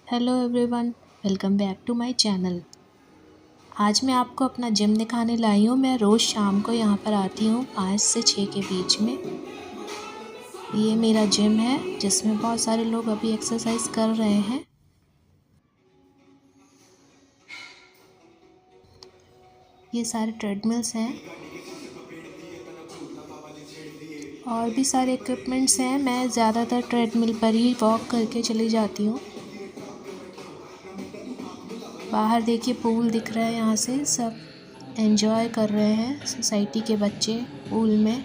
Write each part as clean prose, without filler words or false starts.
Hello everyone, welcome back to my channel. आज मैं आपको अपना जिम दिखाने लाई हूँ। मैं रोज़ शाम को यहाँ पर आती हूँ 5 से 6 के बीच में। ये मेरा जिम है जिसमें बहुत सारे लोग अभी एक्सरसाइज कर रहे हैं। ये सारे ट्रेडमिल्स हैं और भी सारे इक्विपमेंट्स हैं। मैं ज़्यादातर ट्रेडमिल पर ही वॉक करके चली जाती हूँ। बाहर देखिए पूल दिख रहा है, यहाँ से सब एंजॉय कर रहे हैं। सोसाइटी के बच्चे पूल में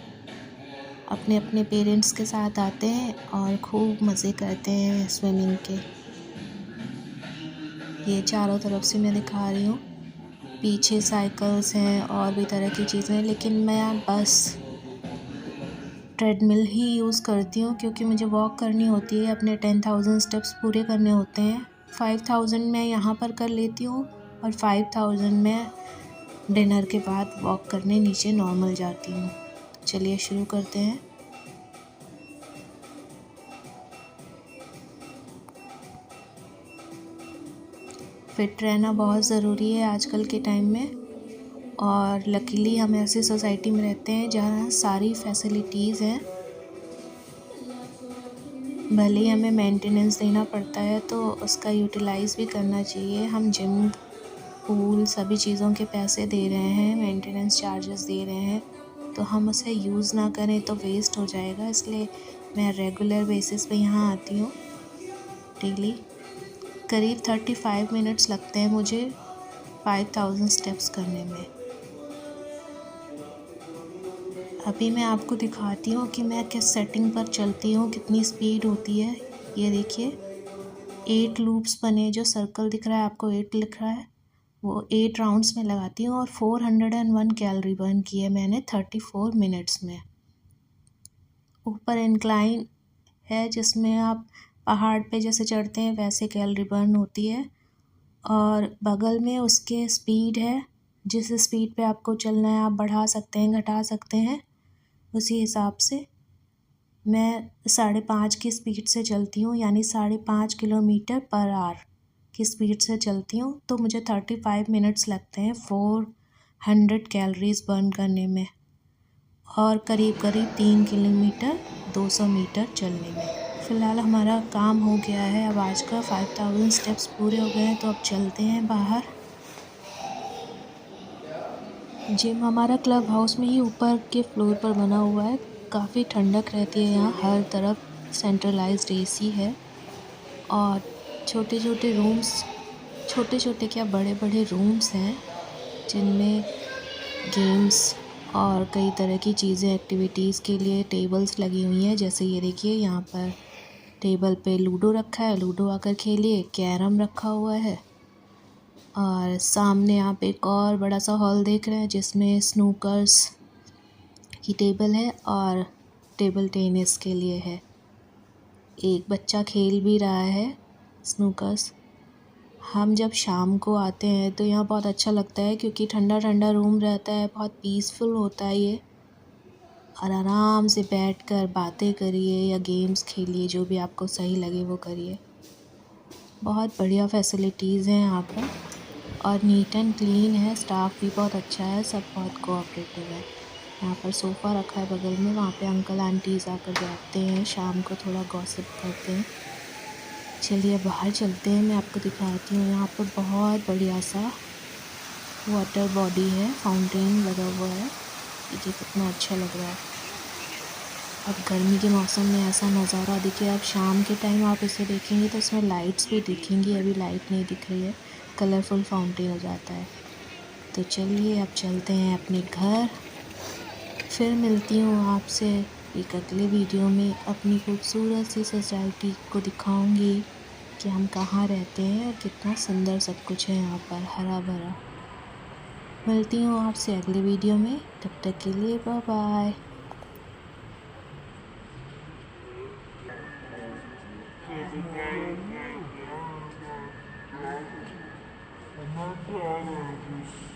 अपने अपने पेरेंट्स के साथ आते हैं और खूब मज़े करते हैं स्विमिंग के। ये चारों तरफ से मैं दिखा रही हूँ। पीछे साइकिल्स हैं और भी तरह की चीज़ें हैं, लेकिन मैं बस ट्रेडमिल ही यूज़ करती हूँ क्योंकि मुझे वॉक करनी होती है। अपने 10,000 स्टेप्स पूरे करने होते हैं। 5,000 मैं यहाँ पर कर लेती हूँ और 5,000 मैं डिनर के बाद वॉक करने नीचे नॉर्मल जाती हूँ। चलिए शुरू करते हैं। फिट रहना बहुत ज़रूरी है आजकल के टाइम में, और लकीली हम ऐसी सोसाइटी में रहते हैं जहाँ सारी फैसिलिटीज़ हैं। भले ही हमें मेंटेनेंस देना पड़ता है तो उसका यूटिलाइज़ भी करना चाहिए। हम जिम, पूल सभी चीज़ों के पैसे दे रहे हैं, मेंटेनेंस चार्जेस दे रहे हैं, तो हम उसे यूज़ ना करें तो वेस्ट हो जाएगा। इसलिए मैं रेगुलर बेसिस पे यहाँ आती हूँ डेली। करीब 35 मिनट्स लगते हैं मुझे 5,000 स्टेप्स करने में। अभी मैं आपको दिखाती हूँ कि मैं किस सेटिंग पर चलती हूँ, कितनी स्पीड होती है। ये देखिए 8 लूप्स बने, जो सर्कल दिख रहा है आपको 8 लिख रहा है, वो 8 राउंड्स में लगाती हूँ और 401 कैलोरी बर्न की है मैंने 34 मिनट्स में। ऊपर इंक्लाइन है जिसमें आप पहाड़ पे जैसे चढ़ते हैं वैसे कैलोरी बर्न होती है, और बगल में उसके स्पीड है। जिस स्पीड पे आपको चलना है आप बढ़ा सकते हैं, घटा सकते हैं, उसी हिसाब से। मैं 5.5 की स्पीड से चलती हूँ, यानी 5.5 किलोमीटर पर आवर की स्पीड से चलती हूँ, तो मुझे 35 मिनट्स लगते हैं 400 कैलोरीज बर्न करने में, और करीब करीब 3 किलोमीटर 200 मीटर चलने में। फ़िलहाल हमारा काम हो गया है। अब आज का 5,000 स्टेप्स पूरे हो गए हैं, तो अब चलते हैं बाहर। जिम हमारा क्लब हाउस में ही ऊपर के फ्लोर पर बना हुआ है। काफ़ी ठंडक रहती है यहाँ, हर तरफ सेंट्रलाइज्ड एसी है, और छोटे छोटे रूम्स, छोटे छोटे क्या बड़े बड़े रूम्स हैं जिनमें गेम्स और कई तरह की चीज़ें, एक्टिविटीज़ के लिए टेबल्स लगी हुई हैं। जैसे ये देखिए यहाँ पर टेबल पे लूडो रखा है, लूडो आकर खेलिए। कैरम रखा हुआ है, और सामने आप एक और बड़ा सा हॉल देख रहे हैं जिसमें स्नूकर्स की टेबल है और टेबल टेनिस के लिए है। एक बच्चा खेल भी रहा है स्नूकर्स। हम जब शाम को आते हैं तो यहाँ बहुत अच्छा लगता है क्योंकि ठंडा ठंडा रूम रहता है, बहुत पीसफुल होता है ये, और आराम से बैठकर बातें करिए या गेम्स खेलिए, जो भी आपको सही लगे वो करिए। बहुत बढ़िया फैसिलिटीज़ हैं यहाँ पर, और नीट एंड क्लीन है। स्टाफ भी बहुत अच्छा है, सब बहुत कोऑपरेटिव है। यहाँ पर सोफ़ा रखा है बगल में, वहाँ पे अंकल आंटीज़ आकर बैठते हैं, शाम को थोड़ा गॉसिप करते हैं। चलिए बाहर चलते हैं, मैं आपको दिखाती हूँ। यहाँ पर बहुत बढ़िया सा वाटर बॉडी है, फाउंटेन लगा हुआ है। देखिए कितना अच्छा लग रहा है। अब गर्मी के मौसम में ऐसा नज़ारा दिखे। अब शाम के टाइम आप इसे देखेंगे तो इसमें लाइट्स भी दिखेंगी। अभी लाइट नहीं दिख रही है, कलरफुल फाउंटेन हो जाता है। तो चलिए अब चलते हैं अपने घर। फिर मिलती हूँ आपसे एक अगले वीडियो में। अपनी खूबसूरत सी सोसाइटी को दिखाऊंगी कि हम कहाँ रहते हैं और कितना सुंदर सब कुछ है यहाँ पर, हरा भरा। मिलती हूँ आपसे अगले वीडियो में, तब तक के लिए bye bye. I'm not proud of this.